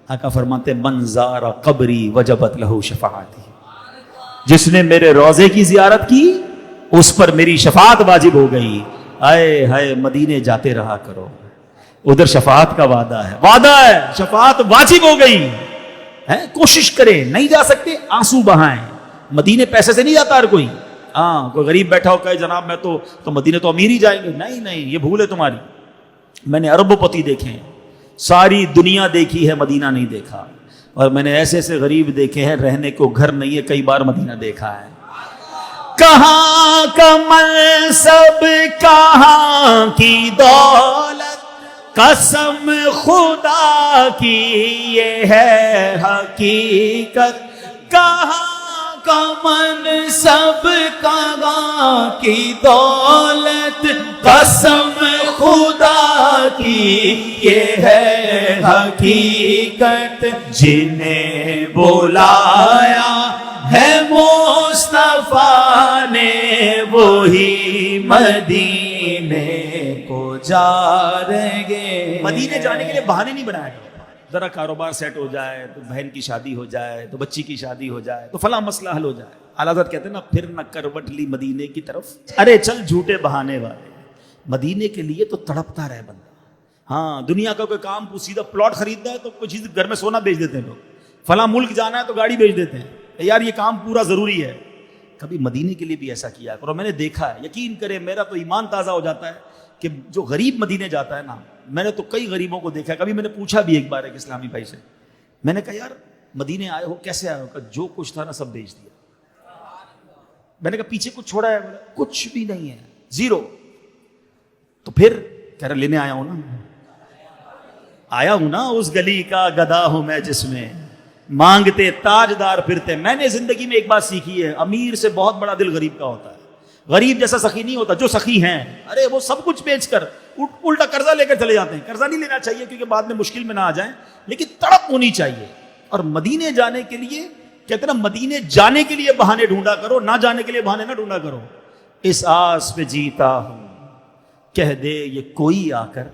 آقا فرماتے من زار قبری وجبت لہو شفاعتی، جس نے میرے روزے کی زیارت کی اس پر میری شفاعت واجب ہو گئی. آئے ہائے مدینے جاتے رہا کرو، ادھر شفاعت کا وعدہ ہے، شفاعت واجب ہو گئی ہے. کوشش کریں، نہیں جا سکتے آنسو بہائیں. مدینے پیسے سے نہیں جاتا ہر کوئی. ہاں کوئی غریب بیٹھا ہو کہے جناب میں تو مدینے تو امیر ہی جائیں گے. نہیں یہ بھول ہے تمہاری. میں نے اربوں پتی دیکھے ہیں، ساری دنیا دیکھی ہے، مدینہ نہیں دیکھا. اور میں نے ایسے ایسے غریب دیکھے ہیں رہنے کو گھر نہیں ہے، کئی بار مدینہ دیکھا ہے. کہاں کا منصب کہاں کی دولت، قسم خدا کی یہ ہے حقیقت. کہاں کا منصب کہاں کی دولت، قسم خدا کی یہ ہے حقیقت. جنہیں بلایا ہے مصطفیٰ نے وہی مدینے کو جا رہے گے. مدینے جانے کے لیے بہانے نہیں بنایا کرو. ذرا کاروبار سیٹ ہو جائے تو بہن کی شادی ہو جائے تو بچی کی شادی ہو جائے تو فلاں مسئلہ حل ہو جائے. اعلیٰ حضرت کہتے ہیں نا پھر نہ کروٹ لی مدینے کی طرف. ارے چل جھوٹے بہانے والے، مدینے کے لیے تو تڑپتا رہے بندہ. ہاں دنیا کا کوئی کام سیدھا پلاٹ خریدنا ہے تو کوئی چیز گھر میں سونا بیچ دیتے ہیں لوگ. فلاں ملک جانا ہے تو گاڑی بیچ دیتے ہیں. یار یہ کام پورا ضروری ہے. کبھی مدینے کے لیے بھی ایسا کیا کرو. میں نے دیکھا ہے، یقین کرے میرا تو ایمان تازہ ہو جاتا ہے کہ جو غریب مدینے جاتا ہے نا، میں نے تو کئی غریبوں کو دیکھا ہے. کبھی میں نے پوچھا بھی ایک بار ایک اسلامی بھائی سے، میں نے کہا یار مدینے آئے ہو کیسے آئے ہو؟ کہ جو کچھ تھا نا سب بیچ دیا. میں نے کہا پیچھے کچھ چھوڑا ہے؟ کچھ بھی نہیں ہے، زیرو. تو پھر کہہ رہا لینے آیا ہوں نا اس گلی کا گدھا ہوں میں جس میں مانگتے تاجدار پھرتے. میں نے زندگی میں ایک بات سیکھی ہے، امیر سے بہت بڑا دل غریب کا ہوتا ہے. غریب جیسا سخی نہیں ہوتا. جو سخی ہیں ارے وہ سب کچھ بیچ کر الٹا قرضہ لے کر چلے جاتے ہیں. قرضہ نہیں لینا چاہیے کیونکہ بعد میں مشکل میں نہ آ جائیں، لیکن تڑپ ہونی چاہیے. اور مدینے جانے کے لیے کہتے ہیں نا، مدینے جانے کے لیے بہانے ڈھونڈا کرو، نہ جانے کے لیے بہانے نہ ڈھونڈا کرو. اس آس پہ جیتا ہوں کہہ دے یہ کوئی آ کر،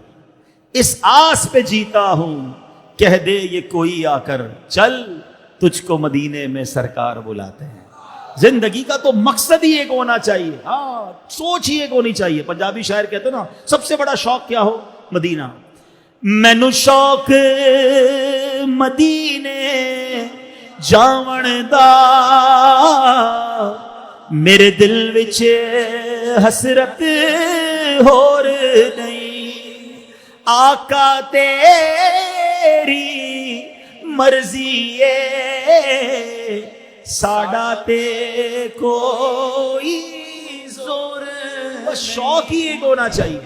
اس آس پہ جیتا ہوں کہہ دے یہ کوئی آ کر، چل تجھ کو مدینے میں سرکار بلاتے ہیں. زندگی کا تو مقصد ہی ایک ہونا چاہیے. ہاں سوچ ہی ایک ہونی چاہیے. پنجابی شاعر کہتے ہیں نا سب سے بڑا شوق کیا ہو؟ مدینہ. مینو شوق مدینے جاون دا، میرے دل وچ حسرت ہور نہیں. آقا تیری مرضی ہے ساڈا تے کوئی زور. بس شوق ہی ایک ہونا چاہیے.